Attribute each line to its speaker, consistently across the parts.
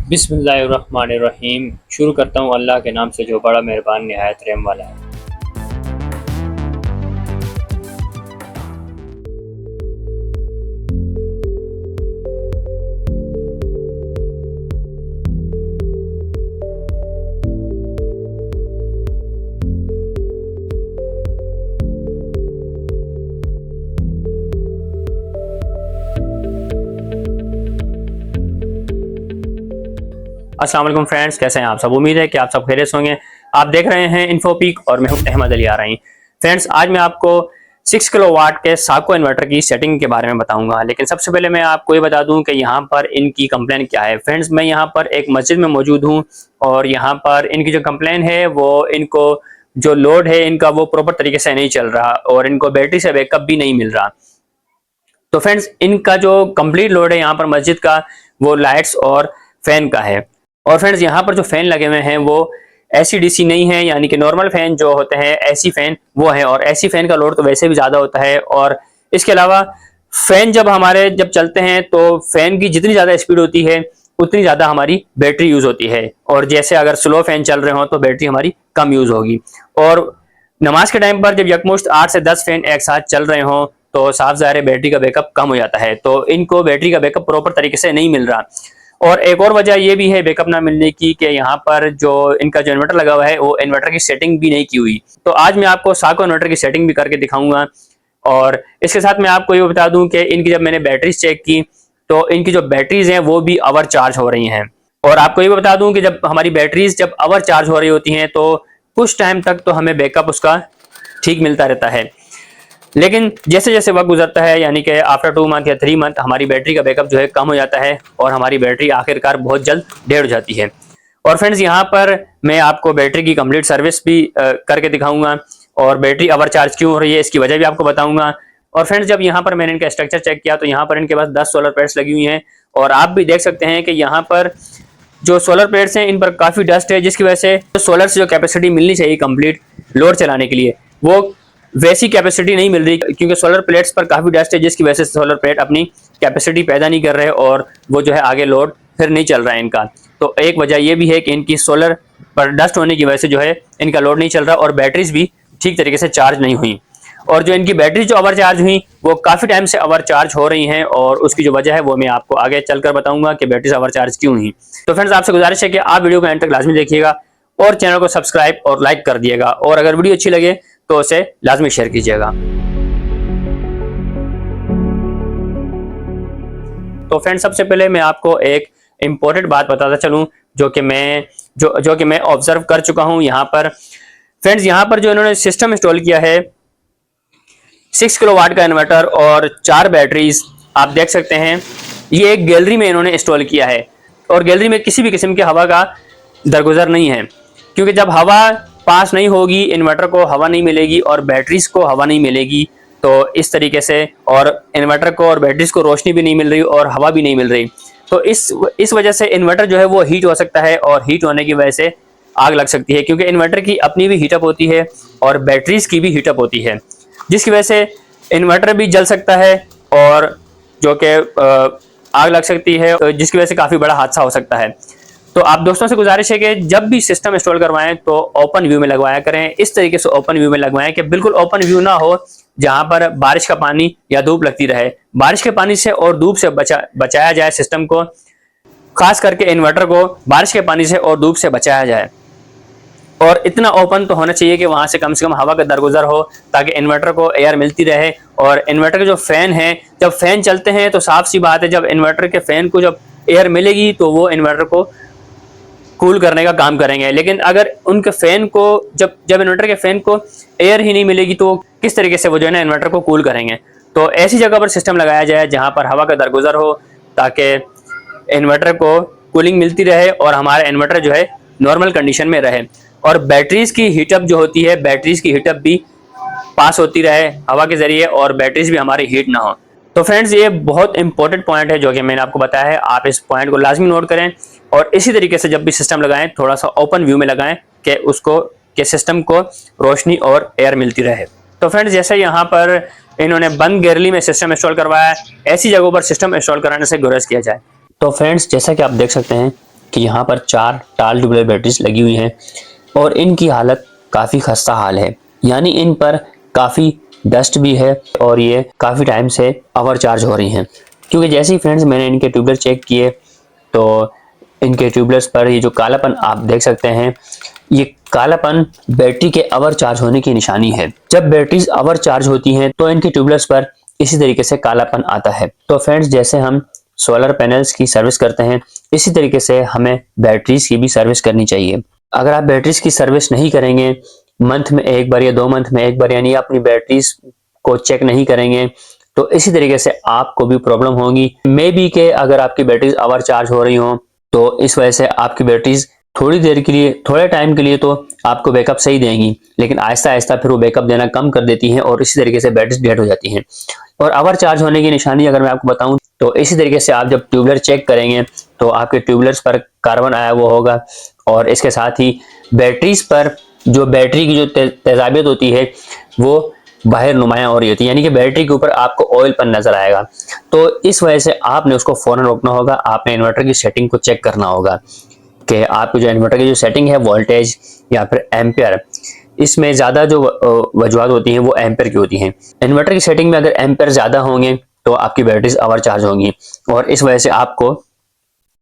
Speaker 1: बिस्मिल्लाहिर्रहमानिर्रहीम। शुरू करता हूँ अल्लाह के नाम से जो बड़ा मेहरबान निहायत रहम वाला है। अस्सलाम वालेकुम फ्रेंड्स, कैसे हैं आप सब। उम्मीद है कि आप सब खैरियत होंगे। आप देख रहे हैं इन्फोपीक और मैं हूं अहमद अली आरई। फ्रेंड्स, आज मैं आपको 6 किलोवाट के साको इन्वर्टर की सेटिंग के बारे में बताऊंगा, लेकिन सबसे पहले मैं आपको ये बता दूं कि यहाँ पर इनकी कंप्लेन क्या है। फ्रेंड्स, मैं यहाँ पर एक मस्जिद में मौजूद हूँ और यहाँ पर इनकी जो कंप्लेन है वो इनको जो लोड है इनका वो प्रॉपर तरीके से नहीं चल रहा और इनको बैटरी से बैकअप भी नहीं मिल रहा। तो फ्रेंड्स, इनका जो कंप्लीट लोड है यहाँ पर मस्जिद का वो लाइट्स और फैन का है। और फ्रेंड्स, यहाँ पर जो फैन लगे हुए हैं वो एसी डीसी नहीं है, यानी कि नॉर्मल फैन जो होते हैं एसी फैन वो है। और एसी फैन का लोड तो वैसे भी ज्यादा होता है और इसके अलावा फैन जब चलते हैं तो फैन की जितनी ज्यादा स्पीड होती है उतनी ज्यादा हमारी बैटरी यूज होती है, और जैसे अगर स्लो फैन चल रहे हो तो बैटरी हमारी कम यूज होगी। और नमाज के टाइम पर जब यकमुश्त 8 से 10 फैन एक साथ चल रहे हो तो साफ ज़ाहिर है बैटरी का बैकअप कम हो जाता है। तो इनको बैटरी का बैकअप प्रॉपर तरीके से नहीं मिल रहा। और एक और वजह यह भी है बैकअप ना मिलने की कि यहाँ पर जो इनका जो इन्वर्टर लगा हुआ है वो इन्वर्टर की सेटिंग भी नहीं की हुई। तो आज मैं आपको साको इन्वर्टर की सेटिंग भी करके दिखाऊंगा। और इसके साथ मैं आपको ये बता दूं कि इनकी जब मैंने बैटरीज चेक की तो इनकी जो बैटरीज हैं वो भी अवर चार्ज हो रही हैं। और आपको ये बता दूं कि जब हमारी बैटरीज जब अवर चार्ज हो रही होती हैं तो कुछ टाइम तक तो हमें बैकअप उसका ठीक मिलता रहता है, लेकिन जैसे जैसे वक्त गुजरता है यानी कि आफ्टर 2 मंथ या 3 मंथ हमारी बैटरी का बैकअप जो है कम हो जाता है और हमारी बैटरी आखिरकार बहुत जल्द डेड हो जाती है। और फ्रेंड्स, यहाँ पर मैं आपको बैटरी की कंप्लीट सर्विस भी करके दिखाऊंगा और बैटरी ओवर चार्ज क्यों हो रही है इसकी वजह भी आपको बताऊंगा। और फ्रेंड्स, जब यहाँ पर मैंने इनका स्ट्रक्चर चेक किया तो यहाँ पर इनके पास 10 सोलर प्लेट्स लगी हुई हैं और आप भी देख सकते हैं कि यहाँ पर जो सोलर प्लेट्स हैं इन पर काफ़ी डस्ट है, जिसकी वजह से सोलर से जो कैपेसिटी मिलनी चाहिए कंप्लीट लोड चलाने के लिए वो वैसी कैपेसिटी नहीं मिल रही, क्योंकि सोलर प्लेट्स पर काफ़ी डस्ट है जिसकी वजह से सोलर प्लेट अपनी कैपेसिटी पैदा नहीं कर रहे और वो जो है आगे लोड फिर नहीं चल रहा है इनका। तो एक वजह यह भी है कि इनकी सोलर पर डस्ट होने की वजह से जो है इनका लोड नहीं चल रहा और बैटरीज भी ठीक तरीके से चार्ज नहीं हुई। और जो इनकी बैटरी जो ओवर चार्ज हुई वो काफ़ी टाइम से ओवर चार्ज हो रही हैं और उसकी जो वजह है वो मैं आपको आगे चलकर बताऊंगा कि बैटरी ओवर चार्ज क्यों हुई। तो फ्रेंड्स, आपसे गुजारिश है कि आप वीडियो को एंड तक लाजमी देखिएगा और चैनल को सब्सक्राइब और लाइक कर दिएगा, और अगर वीडियो अच्छी लगे तो उसे लाजमी शेयर कीजिएगा। तो फ्रेंड्स, सबसे पहले मैं आपको एक इम्पोर्टेंट बात बताता चलूं जो कि मैं ऑब्जर्व कर चुका हूं यहाँ पर। फ्रेंड्स, यहाँ पर जो इन्होंने सिस्टम इंस्टॉल किया है 6 किलोवाट का इन्वर्टर और 4 बैटरीज आप देख सकते हैं, ये एक गैलरी में इन्होंने इंस्टॉल किया है और गैलरी में किसी भी किस्म की हवा का दरगुजर नहीं है, क्योंकि जब हवा पास नहीं होगी इन्वर्टर को हवा नहीं मिलेगी और बैटरीज को हवा नहीं मिलेगी, तो इस तरीके से और इन्वर्टर को और बैटरीज को रोशनी भी नहीं मिल रही और हवा भी नहीं मिल रही, तो इस वजह से इन्वर्टर जो है वो हीट हो सकता है और हीट होने की वजह से आग लग सकती है, क्योंकि इन्वर्टर की अपनी भी हीटअप होती है और बैटरीज की भी हीटअप होती है, जिसकी वजह से इन्वर्टर भी जल सकता है और जो कि आग लग सकती है, जिसकी वजह से काफ़ी बड़ा हादसा हो सकता है। तो आप दोस्तों से गुजारिश है कि जब भी सिस्टम इंस्टॉल करवाएं तो ओपन व्यू में लगवाया करें। इस तरीके से ओपन व्यू में लगवाएं कि बिल्कुल ओपन व्यू ना हो जहां पर बारिश का पानी या धूप लगती रहे। बारिश के पानी से और धूप से बचाया जाए सिस्टम को, खास करके इन्वर्टर को बारिश के पानी से और धूप से बचाया जाए। और इतना ओपन तो होना चाहिए कि वहां से कम हवा का दरगुजर हो ताकि इन्वर्टर को एयर मिलती रहे। और इन्वर्टर के जो फैन है, जब फैन चलते हैं तो साफ सी बात है जब इन्वर्टर के फैन को जब एयर मिलेगी तो वो इन्वर्टर को कूल करने का काम करेंगे, लेकिन अगर उनके फैन को जब इन्वर्टर के फैन को एयर ही नहीं मिलेगी तो किस तरीके से वो जो है ना इन्वर्टर को कूल करेंगे। तो ऐसी जगह पर सिस्टम लगाया जाए जहां पर हवा का दरगुजर हो ताकि इन्वर्टर को कूलिंग मिलती रहे और हमारा इन्वर्टर जो है नॉर्मल कंडीशन में रहे। और बैटरीज की हीटअप जो होती है, बैटरीज की हीटअप भी पास होती रहे हवा के जरिए और बैटरीज भी हमारी हीट ना हो। तो फ्रेंड्स, ये बहुत इंपॉर्टेंट पॉइंट है जो कि मैंने आपको बताया है, आप इस पॉइंट को लाजमी नोट करें और इसी तरीके से जब भी सिस्टम लगाएं थोड़ा सा ओपन व्यू में लगाएं कि सिस्टम को रोशनी और एयर मिलती रहे। तो फ्रेंड्स, जैसे यहाँ पर इन्होंने बंद गैलरी में सिस्टम इंस्टॉल करवाया है, ऐसी जगहों पर सिस्टम इंस्टॉल कराने से गुरेज किया जाए। तो फ्रेंड्स, जैसा कि आप देख सकते हैं कि यहाँ पर 4 टाल ट्यूबुलर बैटरीज लगी हुई हैं और इनकी हालत काफ़ी खस्ता हाल है, यानी इन पर काफ़ी डस्ट भी है और ये काफ़ी टाइम से ओवर चार्ज हो रही हैं। क्योंकि जैसे ही फ्रेंड्स मैंने इनके ट्यूबुलर चेक किए तो इनके ट्यूबुलर्स पर ये जो कालापन आप देख सकते हैं, ये कालापन बैटरी के ओवर चार्ज होने की निशानी है। जब बैटरीज ओवर चार्ज होती हैं तो इनके ट्यूबुलर्स पर इसी तरीके से कालापन आता है। तो फ्रेंड्स, जैसे हम सोलर पैनल्स की सर्विस करते हैं, इसी तरीके से हमें बैटरीज की भी सर्विस करनी चाहिए। अगर आप बैटरीज की सर्विस नहीं करेंगे, मंथ में एक बार या 2 मंथ में एक बार, यानी अपनी बैटरीज को चेक नहीं करेंगे, तो इसी तरीके से आपको भी प्रॉब्लम होगी। मे बी के अगर आपकी बैटरीज ओवर चार्ज हो रही हो तो इस वजह से आपकी बैटरीज थोड़ी देर के लिए, थोड़े टाइम के लिए तो आपको बैकअप सही देंगी, लेकिन आहिस्ता आहिस्ता फिर वो बैकअप देना कम कर देती हैं और इसी तरीके से बैटरीज डेड हो जाती हैं। और ओवर चार्ज होने की निशानी अगर मैं आपको बताऊं तो इसी तरीके से आप जब ट्यूबुलर चेक करेंगे तो आपके ट्यूबुलर्स पर कार्बन आया हुआ होगा और इसके साथ ही बैटरीज पर जो बैटरी की जो तेजाबियत होती है वो बाहर नुमायां हो रही होती है, यानी कि बैटरी के ऊपर आपको ऑयलपन नजर आएगा। तो इस वजह से आपने उसको फौरन रोकना होगा। आपने इन्वर्टर की सेटिंग को चेक करना होगा कि आपकी जो इन्वर्टर की जो सेटिंग है वोल्टेज या फिर एम्पियर, इसमें ज्यादा जो वजूहत होती हैं वो एम्पियर की होती हैं। इन्वर्टर की सेटिंग में अगर एम्पियर ज्यादा होंगे तो आपकी बैटरीज ओवर चार्ज होंगी और इस वजह से आपको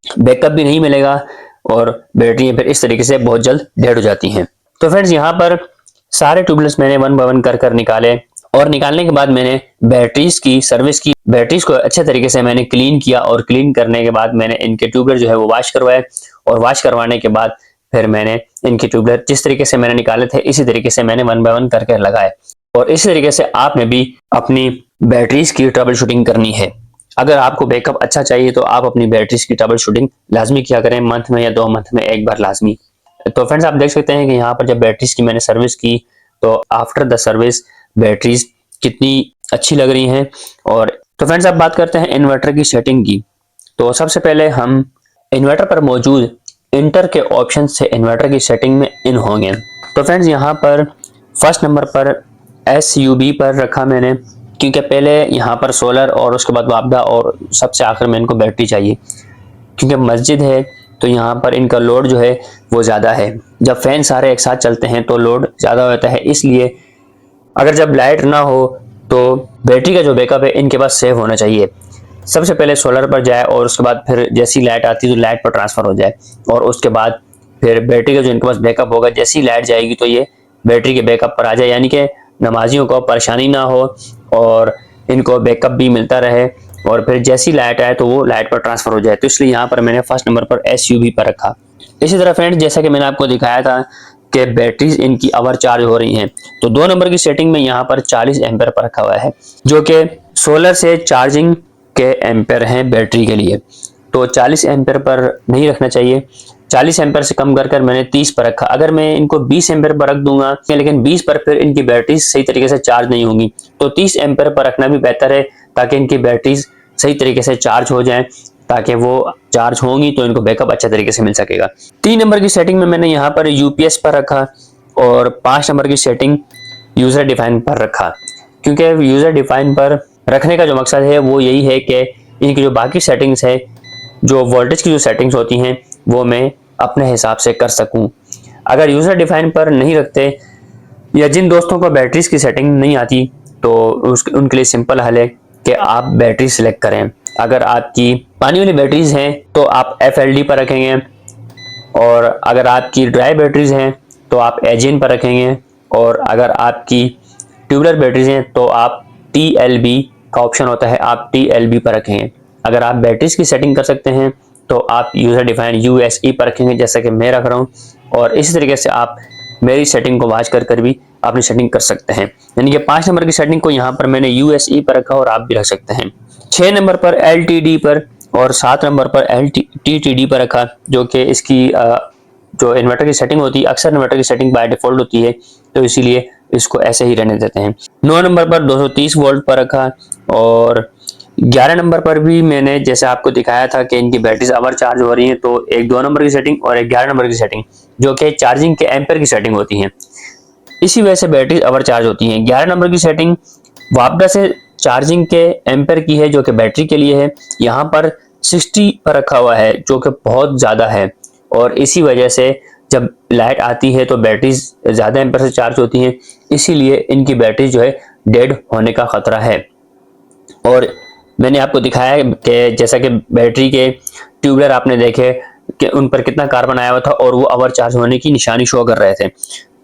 Speaker 1: बैकअप भी नहीं मिलेगा और बैटरी फिर इस तरीके से बहुत जल्द डेड हो जाती हैं। तो फ्रेंड्स, यहाँ पर सारे ट्यूबुलर्स मैंने 1 बाय 1 कर निकाले और निकालने के बाद मैंने बैटरीज की सर्विस की। बैटरीज को अच्छे तरीके से मैंने क्लीन किया और क्लीन करने के बाद मैंने इनके ट्यूबुलर जो है वो वॉश करवाए और वॉश करवाने के बाद फिर मैंने इनके ट्यूबुलर जिस तरीके से मैंने निकाले थे इसी तरीके से मैंने 1 बाय 1 करके लगाए। और इसी तरीके से आपने भी अपनी बैटरीज की ट्रबल शूटिंग करनी है। अगर आपको बैकअप अच्छा चाहिए तो आप अपनी बैटरीज की ट्रबल शूटिंग लाजमी किया करें, मंथ में या 2 मंथ में एक बार लाजमी। तो फ्रेंड्स, आप देख सकते हैं कि यहाँ पर जब बैटरीज की मैंने सर्विस की तो आफ्टर द सर्विस बैटरीज कितनी अच्छी लग रही हैं। और तो फ्रेंड्स, अब बात करते हैं इन्वर्टर की सेटिंग की। तो सबसे पहले हम इन्वर्टर पर मौजूद इंटर के ऑप्शन से इन्वर्टर की सेटिंग में इन होंगे। तो फ्रेंड्स, यहाँ पर फर्स्ट नंबर पर SUB पर रखा मैंने, क्योंकि पहले यहाँ पर सोलर और उसके बाद वापडा और सबसे आखिर में इनको बैटरी चाहिए, क्योंकि मस्जिद है तो यहाँ पर इनका लोड जो है वो ज़्यादा है। जब फैन सारे एक साथ चलते हैं तो लोड ज़्यादा होता है, इसलिए अगर जब लाइट ना हो तो बैटरी का जो बैकअप है इनके पास सेव होना चाहिए। सबसे पहले सोलर पर जाए और उसके बाद फिर जैसी लाइट आती है तो लाइट पर ट्रांसफर हो जाए और उसके बाद फिर बैटरी का जो इनके पास बैकअप होगा, जैसी लाइट जाएगी तो ये बैटरी के बैकअप पर आ जाए, यानी कि नमाजियों को परेशानी ना हो और इनको बैकअप भी मिलता रहे और फिर जैसी लाइट आए तो वो लाइट पर ट्रांसफर हो जाए। तो इसलिए यहाँ पर मैंने फर्स्ट नंबर पर SUB पर रखा। इसी तरह फ्रेंड्स, जैसा कि मैंने आपको दिखाया था कि बैटरीज इनकी ओवर चार्ज हो रही हैं, तो 2 नंबर की सेटिंग में यहाँ पर 40 एम्पेयर पर रखा हुआ है, जो कि सोलर से चार्जिंग के एम्पेयर हैं बैटरी के लिए। तो 40 एम्पेयर पर नहीं रखना चाहिए, 40 एम्पेयर से कम कर मैंने 30 पर रखा। अगर मैं इनको 20 एम्पेयर पर रख दूंगा लेकिन 20 पर फिर इनकी बैटरी सही तरीके से चार्ज नहीं होंगी, तो 30 एम्पेयर पर रखना भी बेहतर है ताकि इनकी बैटरीज सही तरीके से चार्ज हो जाएं, ताकि वो चार्ज होंगी तो इनको बैकअप अच्छे तरीके से मिल सकेगा। 3 नंबर की सेटिंग में मैंने यहाँ पर UPS पर रखा और 5 नंबर की सेटिंग यूजर डिफाइन पर रखा, क्योंकि यूजर डिफाइन पर रखने का जो मकसद है वो यही है कि इनकी जो बाकी सेटिंग्स है, जो वोल्टेज की जो सेटिंग्स होती हैं वो मैं अपने हिसाब से कर सकूं। अगर यूजर डिफाइन पर नहीं रखते या जिन दोस्तों को बैटरीज की सेटिंग नहीं आती तो उनके लिए सिंपल हल है कि आप बैटरी सिलेक्ट करें। अगर आपकी पानी वाली बैटरीज हैं तो आप FLD पर रखेंगे और अगर आपकी ड्राई बैटरीज हैं तो आप AGN पर रखेंगे और अगर आपकी ट्यूबुलर बैटरीज हैं तो आप TLB का ऑप्शन होता है, आप TLB पर रखेंगे। अगर आप बैटरीज की सेटिंग कर सकते हैं तो आप यूजर डिफाइन USE पर रखेंगे, जैसा कि मैं रख रहा हूँ, और इसी तरीके से आप मेरी सेटिंग को वॉच कर भी अपनी सेटिंग कर सकते हैं। यानी कि 5 नंबर की सेटिंग को यहाँ पर मैंने USE पर रखा और आप भी रख सकते हैं। 6 नंबर पर LTD पर और 7 नंबर पर TTD पर रखा, जो कि इसकी जो इन्वर्टर की सेटिंग होती है, अक्सर इन्वर्टर की सेटिंग बाय डिफॉल्ट होती है, तो इसीलिए इसको ऐसे ही रहने देते हैं। 9 नंबर पर 230 वोल्ट पर रखा और 11 नंबर पर भी मैंने जैसे आपको दिखाया था कि इनकी बैटरीज ओवर चार्ज हो रही हैं, तो एक 2 नंबर की सेटिंग और एक 11 नंबर की सेटिंग, जो कि चार्जिंग के एम्पेयर की सेटिंग होती है, इसी वजह से बैटरीज ओवर चार्ज होती हैं। 11 नंबर की सेटिंग वापडा से चार्जिंग के एम्पेयर की है, जो कि बैटरी के लिए है। यहाँ पर 60 पर रखा हुआ है, जो कि बहुत ज़्यादा है। और इसी वजह से जब लाइट आती है तो बैटरी ज़्यादा एम्पर से चार्ज होती हैं, इसीलिए इनकी बैटरी जो है डेड होने का ख़तरा है। और मैंने आपको दिखाया है कि जैसा कि बैटरी के ट्यूबलर आपने देखे कि उन पर कितना कार्बन आया हुआ था और वो ओवर चार्ज होने की निशानी शो कर रहे थे।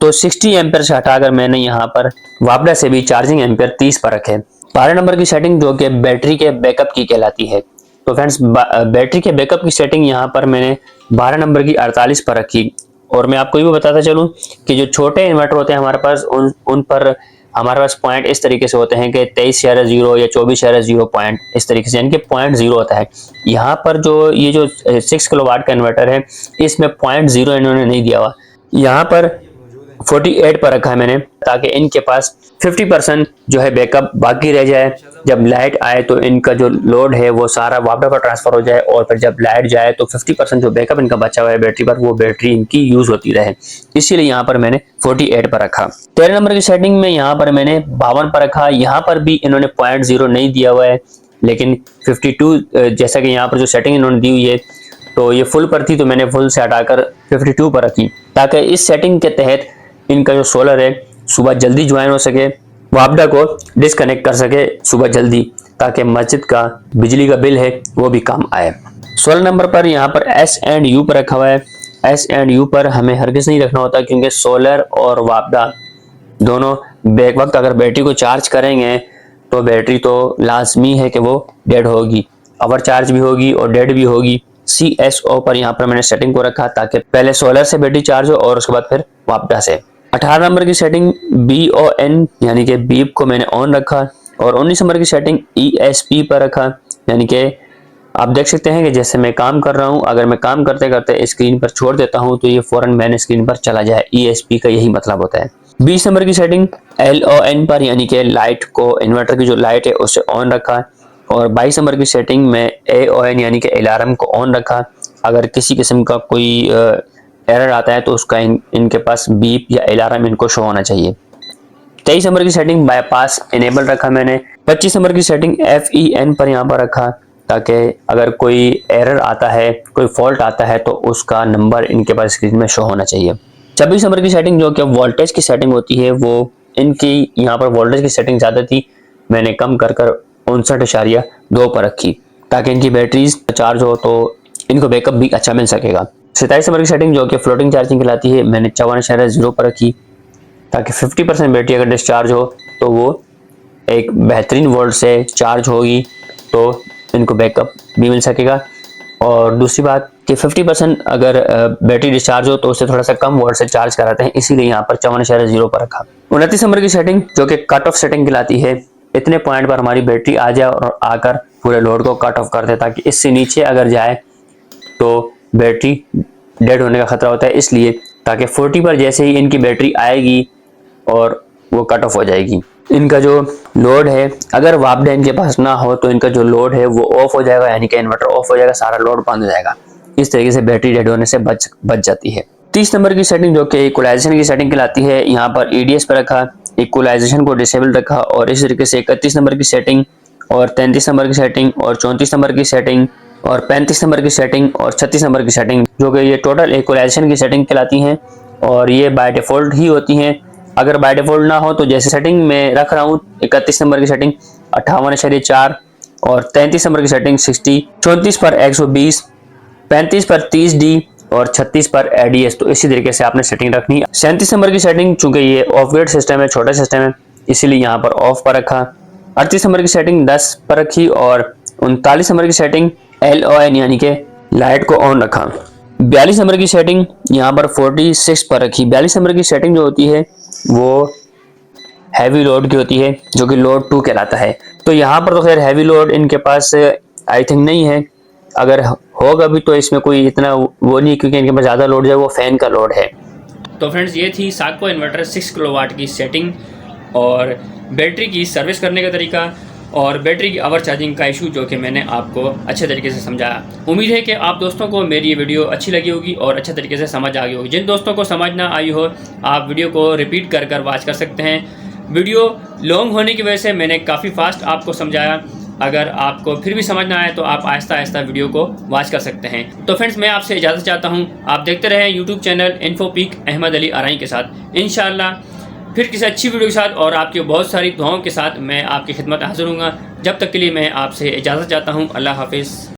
Speaker 1: तो 60 एम्पेयर से हटाकर मैंने यहाँ पर वापडा से भी चार्जिंग एम्पेयर 30 पर रखे। 12 नंबर की सेटिंग जो कि बैटरी के बैकअप की कहलाती है। तो फ्रेंड्स बैटरी के बैकअप की सेटिंग यहाँ पर मैंने 12 नंबर की 48 पर रखी। और मैं आपको ये भी बताता चलूँ कि जो छोटे इन्वर्टर होते हैं हमारे पास उन पर हमारे पास पॉइंट इस तरीके से होते हैं कि 23/0 या 24/0 पॉइंट इस तरीके से, यानी कि पॉइंट 0 होता है। यहाँ पर जो ये जो 6 किलोवाट का इन्वर्टर है इसमें पॉइंट 0 इन्होंने नहीं दिया हुआ, यहाँ पर 48 पर रखा है मैंने, ताकि इनके पास 50% जो है बैकअप बाकी रह जाए। जब लाइट आए तो इनका जो लोड है वो सारा वापडा पर ट्रांसफर हो जाए, और फिर जब लाइट जाए तो 50% जो बैकअप इनका बचा हुआ है बैटरी पर, वो बैटरी इनकी यूज होती रहे। इसीलिए यहाँ पर मैंने 48 पर रखा। 13 नंबर की सेटिंग में यहाँ पर मैंने 52 पर रखा। यहाँ पर भी इन्होंने पॉइंट 0 नहीं दिया हुआ है, लेकिन 52 जैसा कि यहाँ पर जो सेटिंग इन्होंने दी हुई है तो ये फुल पर थी, तो मैंने फुल से हटाकर 52 पर रखी, ताकि इस सेटिंग के तहत इनका जो सोलर है सुबह जल्दी ज्वाइन हो सके, वापडा को डिस्कनेक्ट कर सके सुबह जल्दी, ताकि मस्जिद का बिजली का बिल है वो भी कम आए। 16 नंबर पर यहाँ पर S&U पर रखा हुआ है। S&U पर हमें हरगिज नहीं रखना होता, क्योंकि सोलर और वापडा दोनों बैक वक्त अगर बैटरी को चार्ज करेंगे तो बैटरी तो लाजमी है कि वो डेड होगी, ओवर चार्ज भी होगी और डेड भी होगी। CSO पर यहाँ पर मैंने सेटिंग को रखा, ताकि पहले सोलर से बैटरी चार्ज हो और उसके बाद फिर वापडा से। 18 नंबर की सेटिंग BON यानी कि बीप को मैंने ऑन रखा, और 19 नंबर की सेटिंग ESP पर रखा, यानी कि आप देख सकते हैं कि जैसे मैं काम कर रहा हूं, अगर मैं काम करते करते स्क्रीन पर छोड़ देता हूं तो ये फौरन मैन स्क्रीन पर चला जाए। ESP का यही मतलब होता है। 20 नंबर की सेटिंग LON पर, यानी कि लाइट को, इन्वर्टर की जो लाइट है उसे ऑन रखा। और 22 नंबर की सेटिंग में AON यानी कि अलार्म को ऑन रखा। अगर किसी किस्म का कोई एरर आता है तो उसका इनके पास बीप या अलार्म इनको शो होना चाहिए। 23 नंबर की सेटिंग बाईपास इनेबल रखा मैंने। 25 नंबर की सेटिंग FEN पर यहाँ पर रखा, ताकि अगर कोई एरर आता है, कोई फॉल्ट आता है तो उसका नंबर इनके पास स्क्रीन में शो होना चाहिए। 26 नंबर की सेटिंग जो कि वोल्टेज की सेटिंग होती है, वो इनकी यहाँ पर वोल्टेज की सेटिंग ज़्यादा थी, मैंने कम कर 59.2 पर रखी, ताकि इनकी बैटरीज चार्ज हो तो इनको बैकअप भी अच्छा मिल सकेगा। 27 नंबर की सेटिंग जो कि फ्लोटिंग चार्जिंग कहलाती है, मैंने 54.0 पर रखी, ताकि 50% बैटरी अगर डिस्चार्ज हो तो वो एक बेहतरीन वोल्ट से चार्ज होगी, तो इनको बैकअप भी मिल सकेगा। और दूसरी बात कि 50% अगर बैटरी डिस्चार्ज हो तो उससे थोड़ा सा कम वोल्ट से चार्ज कराते हैं, इसीलिए यहाँ पर 54.0 पर रखा। 29 नंबर की सेटिंग जो कि कट ऑफ सेटिंग कहलाती है, इतने पॉइंट पर हमारी बैटरी आ जाए और आकर पूरे लोड को कट ऑफ कर दे, ताकि इससे नीचे अगर जाए तो बैटरी डेड होने का खतरा होता है, इसलिए ताकि 40 पर जैसे ही इनकी बैटरी आएगी और वो कट ऑफ हो जाएगी। इनका जो लोड है, अगर वापडा इनके पास ना हो तो इनका जो लोड है वो ऑफ हो जाएगा, यानी कि इन्वर्टर ऑफ हो जाएगा, सारा लोड बंद हो जाएगा। इस तरीके से बैटरी डेड होने से बच जाती है। 30 नंबर की सेटिंग जो कि इक्वलाइजेशन की सेटिंग कहलाती है, यहाँ पर EDS पर रखा, इक्वलाइजेशन को डिसेबल रखा। और इस तरीके से 31 नंबर की सेटिंग और 33 नंबर की सेटिंग और 34 नंबर की सेटिंग और 35 नंबर की सेटिंग और 36 नंबर की सेटिंग जो कि ये टोटल इक्वलाइजेशन की सेटिंग कहलाती हैं, और ये बाय डिफॉल्ट ही होती हैं। अगर बाय डिफॉल्ट ना हो तो जैसे सेटिंग में रख रहा हूँ, 31 नंबर की सेटिंग 58.4 और 33 नंबर की सेटिंग 60, 34 पर 120, 35 पर 30D और 36 पर ADS, तो इसी तरीके से आपने सेटिंग रखनी है। 37 नंबर की सेटिंग चूंकि ये ऑफ ग्रिड सिस्टम है, छोटा सिस्टम है, इसीलिए यहाँ पर ऑफ पर रखा। 38 नंबर की सेटिंग 10 पर रखी, और 39 नंबर की सेटिंग LON यानी कि लाइट को ऑन रखा। 42 नंबर की सेटिंग यहाँ पर 46 पर रखी। 42 नंबर की सेटिंग जो होती है वो हैवी लोड की होती है, जो कि लोड 2 कहलाता है। तो यहाँ पर तो खैर हैवी लोड इनके पास आई थिंक नहीं है, अगर होगा भी तो इसमें कोई इतना वो नहीं, क्योंकि इनके पास ज़्यादा लोड जो है वो फैन का लोड है।
Speaker 2: तो फ्रेंड्स ये थी साको इन्वर्टर 6 किलोवाट की सेटिंग और बैटरी की सर्विस करने का तरीका और बैटरी की आवर चार्जिंग का इशू, जो कि मैंने आपको अच्छे तरीके से समझाया। उम्मीद है कि आप दोस्तों को मेरी ये वीडियो अच्छी लगी होगी और अच्छे तरीके से समझ आ गई होगी। जिन दोस्तों को समझ ना आई हो, आप वीडियो को रिपीट कर वॉच कर सकते हैं। वीडियो लॉन्ग होने की वजह से मैंने काफ़ी फास्ट आपको समझाया, अगर आपको फिर भी समझ ना आए तो आप आहिस्ता आहिस्ता वीडियो को वॉच कर सकते हैं। तो फ्रेंड्स, मैं आपसे इजाज़त चाहता हूँ। आप देखते रहें यूट्यूब चैनल इन्फोपीक अहमद अली आरई के साथ। इंशाअल्लाह फिर किसी अच्छी वीडियो के साथ और आपकी बहुत सारी दुआओं के साथ मैं आपकी खिदमत हाजिर हूँगा। जब तक के लिए मैं आपसे इजाज़त चाहता हूँ। अल्लाह हाफिज़।